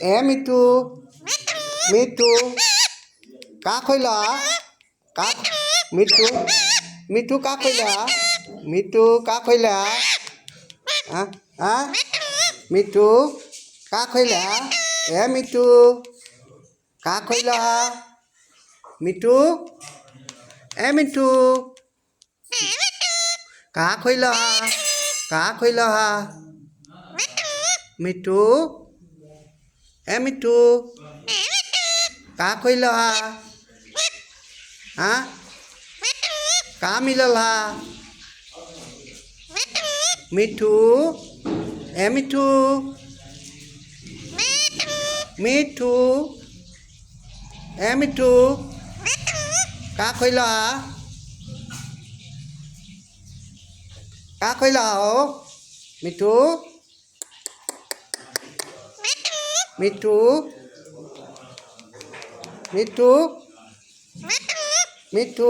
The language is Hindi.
ए मिठू मिठू का खोइला का मिठू मिठू का खोइला मिठू का खोइला हाँ हाँ मिठू का खोइला ए मिठू का खोइला मिठू ए मिठू का खोइला मिठू ए मिठू का खोइला हाँ का मिलल हा मिठू ए मिठू मिठू ए मिठू का खोइला का खोइला हो मिठू मिठू मिठू मिठू